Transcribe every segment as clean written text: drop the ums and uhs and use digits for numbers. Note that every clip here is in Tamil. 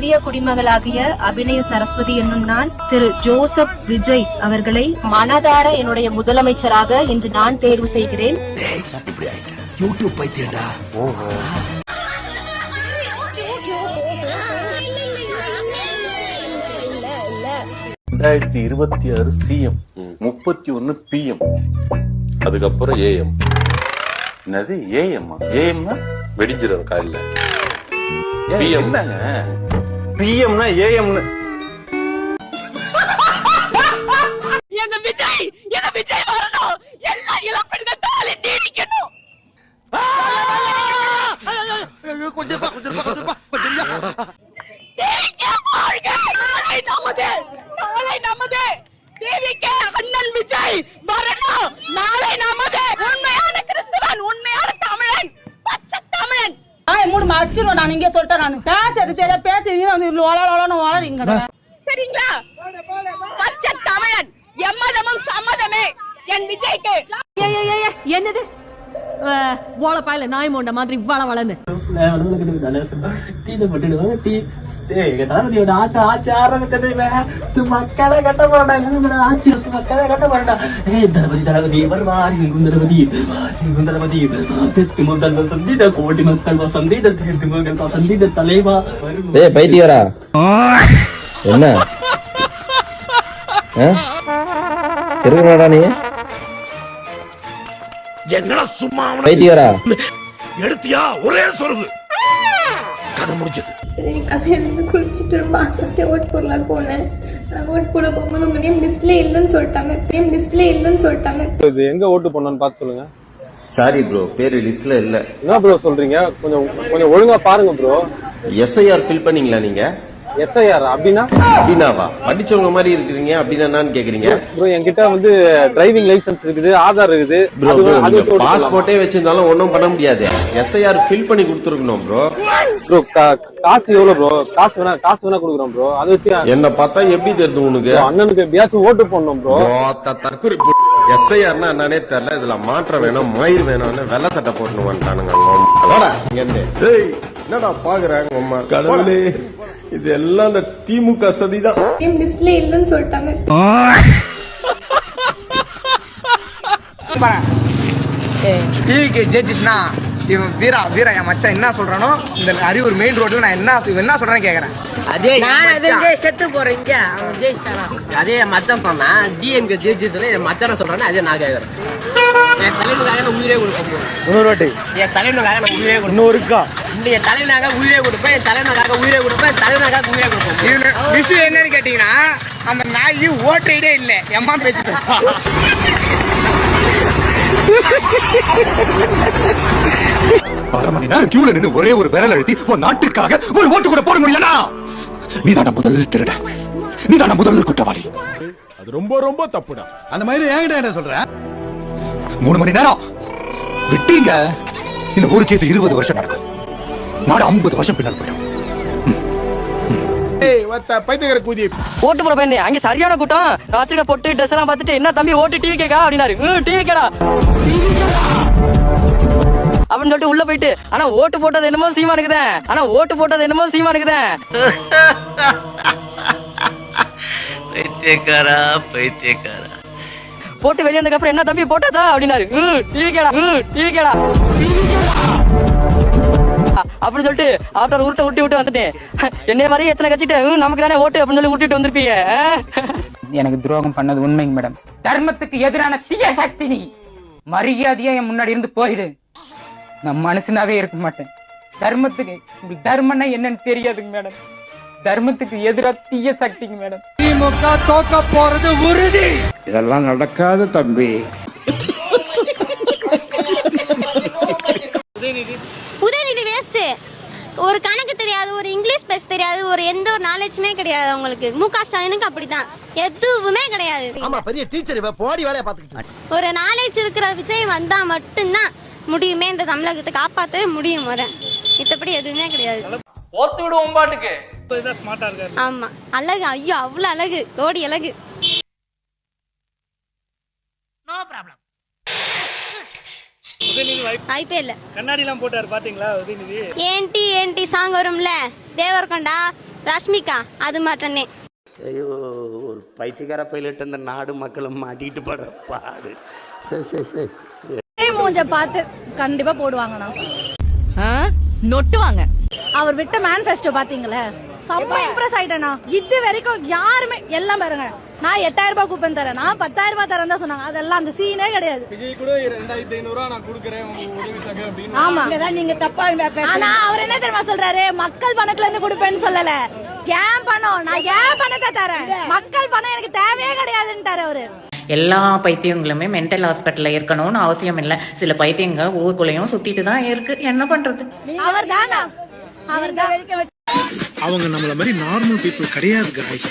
இந்திய குடிமகளாகிய அபிநய சரஸ்வதி என்னும் நான் திரு ஜோசப் விஜய் அவர்களை மனதார என்னுடைய முதலமைச்சராக இன்று நான் தேர்வு செய்கிறேன். யூடியூப் பைத்தியடா. 2026 சிஎம், 31 பிஎம், அதுக்கப்புறம் ஏஎம். என்னது ஏஎம்? ஏஎம்னா வெடிஞ்சிடும் காலையில. என்னங்க பிஎம்னா ஏஎம்னு? எங்க விஜய் வரணும். எல்லா இளம்பெண்கள் தாலி நீடிக்கணும். அண்ணன் விஜய் வரணும். நாளை நமது உண்மையான கிறிஸ்தவன், உண்மையான தமிழன், பச்சை தமிழன். மூணு அடிச்சிருவோம். நான் இங்கே சொல்லிட்டேன். நான் பேசுறது தெரியல, பேசுறீங்க சரிங்களா? பச்சை தமிழன், எம்மதமும் சம்மதமே என் விஜய்க்கு. என்னது ஓலப்பாயில நாய் மோண்ட மாதிரி வள வளர்ந்து மக்களை கட்ட சந்திட கோடி மக்கள் சந்திட தலைவா. பைத்தியரா என்ன திருவிழாடா நீ? என்னடா சும்மா பைத்தியரா எடுத்தியா? ஒரே சொல்லுது, கதை முடிஞ்சது. குளிச்சுட்டு ரொம்ப ஆசை ஓட் போடலாம் போனேன். ஓட் போட போகும்போது உங்க நேம் லிஸ்ட்ல இல்லன்னு சொல்லிட்டாங்க. இது எங்க ஓட்டு போடணும்னு பார்த்து சொல்லுங்க. சாரி ப்ரோ, பேரு லிஸ்ட்ல இல்ல. என்ன ப்ரோ சொல்றீங்க? கொஞ்சம் ஒழுங்கா பாருங்க ப்ரோ. எஸ்ஐஆர் ஃபில் பண்ணீங்களா நீங்க? எஸ்ஐஆர் அப்படின்னா? அப்படின்னாவா? படிச்சவங்க மாதிரி இருக்கிறீங்க. அப்படின்னா கேக்குறீங்க ப்ரோ? என்கிட்ட வந்து டிரைவிங் லைசன்ஸ் இருக்குது, ஆதார் இருக்குது. பாஸ்போர்ட்டே வச்சிருந்தாலும் ஒன்னும் பண்ண முடியாது. எஸ்ஐஆர் ஃபில் பண்ணி கொடுத்துருக்கணும் ப்ரோ. ப்ரோ காசு எவ்வளவு ப்ரோ? காசு வேணா கொடுக்குறோம் ப்ரோ. அதை வச்சு என்ன பார்த்தா எப்படி தெரியுது உனக்கு? அண்ணனுக்கு எப்படியாச்சும் ஓட்டு போடணும் ப்ரோ. தற்கொலை எஸ்ஐஆர்னா என்னன்னே தெரியல. இதுல மாற்றம் வேணும், மயிர் வேணும்னு வெள்ளை சட்டை போட்டு வந்துட்டானுங்க. என்னடா பாக்குறாங்க கடவுளே, இது எல்லாம் இந்த திமுக சதிதான். லிஸ்ட்ல இல்லன்னு சொல்லிட்டாங்க. டிவிக்கு ஜெயிச்சுனா இவன் வீரா என் மச்சான் என்ன சொல்றானோ இந்த அறிவூர் மெயின் ரோட்ல நான் என்ன சொல்றேன்னு கேக்குறேன். அதே செத்து போறேன் இங்க அவன் ஜெயிச்சிட்டானா? அதே மச்சான் சொன்னா டிஎம்கே ஜெயிச்சு மச்சான் சொல்றானே அதே நான் கேக்குறேன். என் தலைவனுக்காக நான் உயிரே கொடுப்பேன். என் தலைவனுக்காக நான் உயிரே கொடுப்பேன். என் தலைவனாக உயிரே கொடுப்பேன். என் தலைவனுக்காக உயிரே கொடுப்பேன். தலைவனுக்காக உயிரே கொடுப்பேன். விஷயம் என்னன்னு கேட்டீங்கன்னா, அந்த நாய் ஓட்டுறதே இல்ல, எம்மா பேச்சு பேசுவான். கியூல நின்று ஒரே ஒரு விரல் அழுத்தி ஒரு நாட்டுக்காக ஒரு ஓட்டு கூட போட முடியலனா நீதான முதல் திருட, நீதான முதல் குற்றவாளி. அது ரொம்ப ரொம்ப தப்புடா. அந்த மாதிரி என்கிட்ட என்ன சொல்ற? 3 மணி நேரம் விட்டீங்க. இந்த ஒரு கேஸ் 20 வருஷம் நடக்கும். நாடு 50 வருஷம் பின்னால் போயிடும். ஓட்டு போட போயிருந்தேன். அங்க சரியான கூட்டம். வச்சிருக்க பொட்டு ட்ரெஸ் எல்லாம் பார்த்துட்டு என்ன தம்பி ஓட்டு டிவி கேக்கா அப்படின்னாரு. டிவி கேடா அப்படின்னு சொல்லிட்டு உள்ள போயிட்டு, ஆனா ஓட்டு போட்டது என்னமோ சீமானுக்குதான். பைத்தியக்காரா போட்டு வெளியே வந்ததுக்கு அப்புறம் என்ன தம்பி போட்டாச்சா அப்படின்னாரு. டிவி கேடா அப்படின்னு சொல்லிட்டு ஆட்டோ உருட்ட விட்டு வந்துட்டேன். என்னைய மாதிரி எத்தனை கட்சிட்டு நமக்கு தானே ஓட்டு அப்படின்னு சொல்லி விட்டுட்டு வந்திருப்பீங்க. எனக்கு துரோகம் பண்ணது உண்மைங்க மேடம். தர்மத்துக்கு எதிரான தீய சக்தி. நீ மரியாதையா என் முன்னாடி இருந்து போயிடு. நான் மனுஷனாவே இருக்க மாட்டேன். தர்மத்துக்கு தர்மம்னா என்னன்னு தெரியாதுங்க மேடம். தர்மத்துக்கு எதிராக தீய சக்திங்க மேடம். திமுக தோக்க போறது உறுதி. இதெல்லாம் நடக்காது தம்பி. உதயநிதி வேஸ்ட். ஒரு கணக்கு தெரியாது, ஒரு இங்கிலீஷ் பேச தெரியாது, ஒரு எந்த ஒரு நாலேஜுமே கிடையாது அவங்களுக்கு. முக ஸ்டாலினுக்கு அப்படிதான், எதுவுமே கிடையாது. பெரிய டீச்சர் போடி வேலையை பார்த்துக்கிட்டு. ஒரு நாலேஜ் இருக்கிற விஜய் வந்தா மட்டும்தான் முடியுமே இந்த தமிழகத்தை காப்பாற்ற முடியும். மத்தபடி எதுவுமே கிடையாது. ஓத்து விடுவோம் பாட்டுக்கு. ஆமா, அழகு. ஐயோ அவ்வளவு அழகு, கோடி அழகு. No problem. வாய்ப்பே இல்ல. கண்ணாடி எல்லாம் போட்டாரு பாத்தீங்களா உதயநிதி? ஏன்டி சாங் வரும்ல, தேவர்கொண்டா ரஷ்மிகா அது மட்டும்னே. ஐயோ, ஒரு பைத்தியக்கார பைலட் அந்த நாடு மக்களும் மாட்டிட்டு படுற பாடு. சரி சரி சரி. மூஞ்ச பார்த்து கண்டிப்பா போடுவாங்கண்ணா. நொட்டுவாங்க. அவர் விட்ட மேனிஃபெஸ்டோ பாத்தீங்களே, செம்ம இம்ப்ரெஸ் ஆயிட்டேனா. இது வரைக்கும் யாருமே எல்லாம் பாருங்க, நான் 8000 ரூபாய் கூப்பன் தரேன், நான் 10,000 ரூபாய் தரேன் தான் சொன்னாங்க. அதெல்லாம் அந்த சீனே கிடையாது. விஜய் கூட 2500 நான் கொடுக்குறேன் உதவிக்காக அப்படின்னு. ஆமா, நீங்க தப்பா ஆனா அவர் என்ன தெரியுமா சொல்றாரு, மக்கள் பணத்துல இருந்து கொடுப்பேன்னு சொல்லல, ஏன் பணம், நான் ஏன் பணத்தை தரேன், மக்கள் பணம் எனக்கு தேவையே கிடையாதுன்ட்டாரு அவரு. எல்லா பைத்தியங்களுமே மென்டல் ஹாஸ்பிட்டல்ல இருக்கணும்னு அவசியம் இல்ல. சில பைத்தியங்க ஊருக்குள்ளேயும் சுத்திட்டு தான் இருக்கு. என்ன பண்றது? அவர் தானா, அவர் தான். அவங்க நம்மள மாதிரி நார்மல் பீப்புள் கிடையாது गाइस,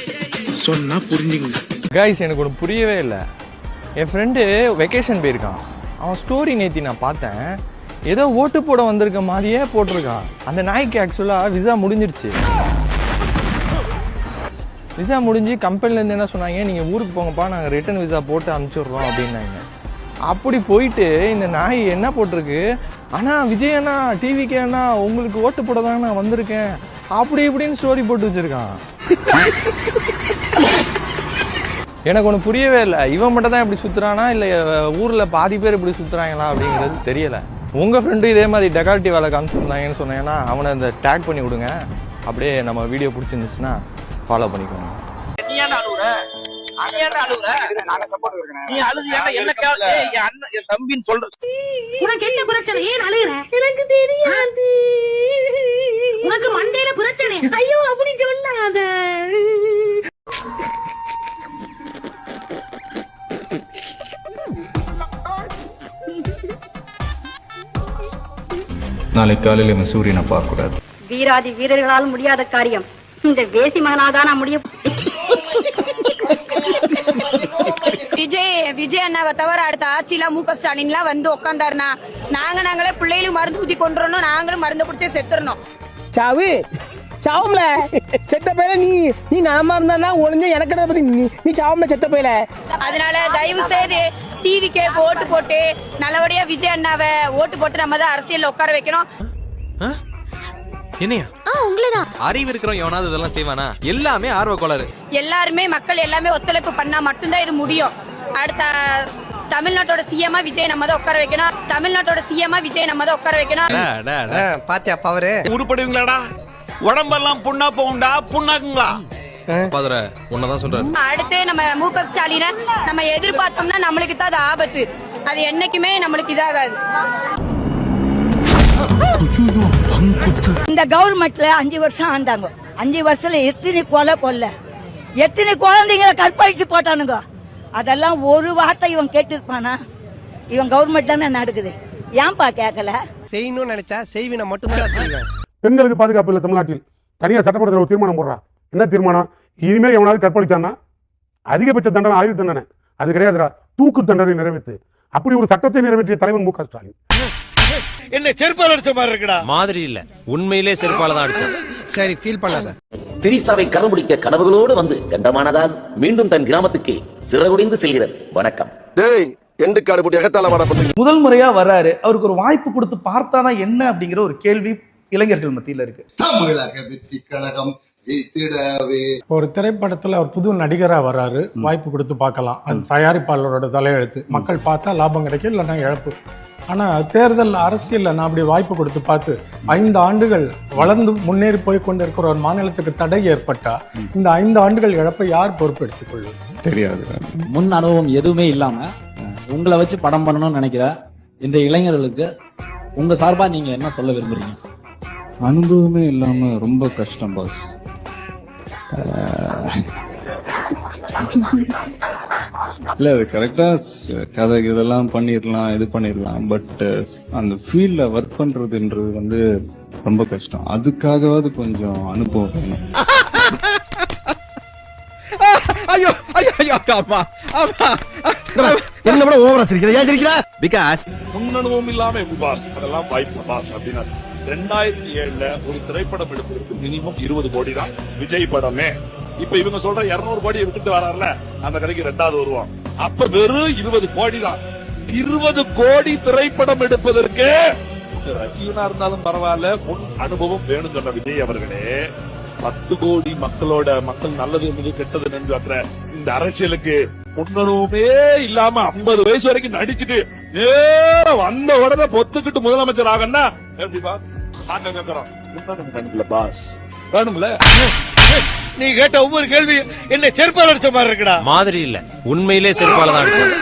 சொன்னா புரிஞ்சுங்க கைஸ். எனக்கு ஒன்று புரியவே இல்லை. என் ஃப்ரெண்டு வெக்கேஷன் போயிருக்கான். அவன் ஸ்டோரி நேத்தி நான் பார்த்தேன். ஏதோ ஓட்டு போட வந்திருக்க மாதிரியே போட்டிருக்கான். அந்த நாய்க்கு ஆக்சுவலாக விசா முடிஞ்சிருச்சு. விசா முடிஞ்சு கம்பெனிலேருந்து என்ன சொன்னாங்க, நீங்கள் ஊருக்கு போங்கப்பா, நாங்கள் ரிட்டர்ன் விசா போட்டு அனுப்பிச்சிடுறோம் அப்படின்னாங்க. அப்படி போயிட்டு இந்த நாய் என்ன போட்டிருக்கு, அண்ணா விஜய் அண்ணா, டிவிக்கே அண்ணா, உங்களுக்கு ஓட்டு போட தாங்க நான் வந்திருக்கேன் அப்படி இப்படின்னு ஸ்டோரி போட்டு வச்சிருக்கான். எனக்கு ஒன்று புரியவே இல்லை. இவன் மட்டும் தான் இப்படி சுற்றுறானா இல்லை ஊரில் பாதி பேர் இப்படி சுற்றுறாங்களா அப்படிங்கிறது தெரியலை. உங்கள் ஃப்ரெண்டு இதே மாதிரி டெகால்ட்டி வேலை காமிச்சிருந்தாங்கன்னு சொன்னீங்கன்னா அவனை இந்த டேக் பண்ணி விடுங்க. அப்படியே நம்ம வீடியோ பிடிச்சிருந்துச்சுன்னா ஃபாலோ பண்ணிக்கோங்க. உனக்கு என்ன பிரச்சனை, ஏன் அழுகுற? எனக்கு தெரியாது, உனக்கு மண்டையில பிரச்சனை. ஐயோ அப்படி சொல்லாத. நாளைக்கு காலையில் இவன் சூரியனை பார்க்கக்கூடாது. வீராதி வீரர்களால் முடியாத காரியம் இந்த வேசி மகனாதானா முடியும். விஜய் அண்ணாவை தவிர அடுத்த ஆட்சியில மு.க. ஸ்டாலின்லாம் வந்து உட்காந்தாருனா நாங்களே பிள்ளைகளும் மருந்து ஊத்தி கொண்டுறணும், நாங்களும் மருந்து குடிச்சே செத்துறணும். சாவு சாவும்ல செத்த பையில நீ நலமா இருந்தா ஒளிஞ்ச எனக்கு பத்தி நீ சாவும்ல செத்த பையில. அதனால தயவு செய்து டிவிக்கு ஓட்டு போட்டு நல்லபடியா விஜய் அண்ணாவை ஓட்டு போட்டு நம்ம தான் அரசியல்ல உட்கார வைக்கணும். என்னையா உங்களதான் அறிவு இருக்கிறோம் எவனாவது இதெல்லாம் செய்வானா? எல்லாமே ஆர்வ கோளாறு. எல்லாருமே மக்கள் எல்லாமே ஒத்துழைப்பு பண்ணா மட்டும்தான் இது முடியும். அடுத்த தமிழ்நாட்டோட சிஎம்மா விஜய் நம்ம தான் உட்கார வைக்கணும். தமிழ்நாட்டோட சிஎம்மா விஜய் நம்ம தான் உட்கார வைக்கணும். பாத்தியா பவரு உருப்படுவீங்களாடா? உடம்பெல்லாம் புண்ணா போகும்டா, புண்ணாக்குங்களா? பாதர உன்னதான் சொல்றாரு. அடுத்து நம்ம மு.க. ஸ்டாலினை நம்ம எதிர்பார்த்தோம்னா நம்மளுக்கு தான் அது ஆபத்து. அது என்னைக்குமே நம்மளுக்கு இதாகாது. இந்த கவர்மெண்ட்ல 5 வருஷம் ஆண்டாங்க. 5 வருஷத்துல எத்தனை கொலை எத்தனை குழந்தைங்களை கற்பழிச்சு போட்டானுங்க. அதெல்லாம் ஒரு வார்த்தை இவன் கேட்டிருப்பானா? இவன் கவர்மெண்ட் தானே நடக்குது, ஏன்பா கேட்கல? செய்யணும்னு நினைச்சா செய்வினை மட்டும்தான் செய்வேன். பெண்களுக்கு பாதுகாப்பு இல்லை தமிழ்நாட்டில். தனியாக சட்டமன்றத்தில் ஒரு தீர்மானம் போடுறான். என்ன தீர்மானம்? இனிமேல் எவனாவது கற்பழிச்சான்னா அதிகபட்ச தண்டனை ஆயுள் தண்டனை. அது கிடையாதுடா, தூக்கு தண்டனை நிறைவேற்று. அப்படி ஒரு சட்டத்தை நிறைவேற்றிய தலைவர் மு.க. ஸ்டாலின். என்ன செருப்பால அடிச்ச மாதிரி இருக்குடா? மாதிரி இல்ல, உண்மையிலே செருப்பால தான் அடிச்சேன். சரி ஃபீல் பண்ணாத. திரிசாவை கருமுடிக்க கனவுகளோடு வந்து கண்டமானதால் மீண்டும் தன் கிராமத்துக்கு சிறகுடிந்து செல்கிறது. வணக்கம். முதல் முறையா வர்றாரு, அவருக்கு ஒரு வாய்ப்பு கொடுத்து பார்த்தாதான் என்ன அப்படிங்கிற ஒரு கேள்வி இளைஞர்கள் மத்தியில இருக்கு. தமிழக வெற்றி கழகம் ஒரு திரைப்படத்துல அவர் புது நடிகரா வர்றாரு, வாய்ப்பு கொடுத்து பார்க்கலாம். அது தயாரிப்பாளரோட தலையெழுத்து. மக்கள் பார்த்தா லாபம் கிடைக்கும், இல்லைன்னா இழப்பு. ஆனா தேர்தல் அரசியல்ல நான் அப்படி வாய்ப்பு கொடுத்து பார்த்து 5 ஆண்டுகள் வளர்ந்து முன்னேறி போய் கொண்டு இருக்கிற ஒரு மாநிலத்துக்கு தடை ஏற்பட்டா இந்த 5 ஆண்டுகள் இழப்பை யார் பொறுப்பெடுத்துக் கொள்வது? தெரியாது. முன் அனுபவம் எதுவுமே இல்லாம உங்களை வச்சு படம் பண்ணணும்னு நினைக்கிற இந்த இளைஞர்களுக்கு உங்க சார்பா நீங்க என்ன சொல்ல விரும்புறீங்க? அனுபவமே இல்லாம ரொம்ப கஷ்டம் பாஸ். இல்ல அது கரெக்டா கதை இதெல்லாம் பண்ணிடலாம், இது பண்ணிடலாம். பட் அந்த ஃபீல்ட்ல ஒர்க் பண்றதுன்றது வந்து ரொம்ப கஷ்டம். அதுக்காகவாது கொஞ்சம் அனுபவம் வேணும். ஐயோ ஐயோ ஐயோ அம்மா அம்மா என்ன கூட ஓவரா சிரிக்கிறா? பிகாஸ் முன்னனுபவம் இல்லாம எப்படி பாஸ் அதெல்லாம் வாய்ப்பு பாஸ் அப்படின்னா 2007ல ஒரு திரைப்படம் எடுப்பதற்கு மினிமம் 20 கோடி தான் விஜய் படமே. இப்ப இவங்க சொல்ற 200 கோடியை விட்டுட்டு வராருல, அந்த கடைக்கு 2வது வருவோம். அப்ப வெறும் 20 கோடி தான். 20 கோடி திரைப்படம் எடுப்பதற்கு ரஜினா இருந்தாலும் பரவாயில்ல, முன் அனுபவம் வேணும் சொன்ன விஜய் அவர்களே 10 கோடி மக்கள் நல்லது என்பது கெட்டது என்று இந்த அரசியலுக்கு முன்னணுமே இல்லாம 50 வயசு வரைக்கும் நடிச்சுட்டு வந்த உடனே பொத்துக்கிட்டு முதலமைச்சர் ஆகன்னா எப்படிப்பா நாங்க கேக்குறோம் பாஸ் வேணும்ல. நீ கேட்ட ஒவ்வொரு கேள்வி என்ன செருப்பால் அடிச்ச மாதிரி இருக்குடா. மாதிரி இல்ல, உண்மையிலே செருப்பால தான் அடிச்சது.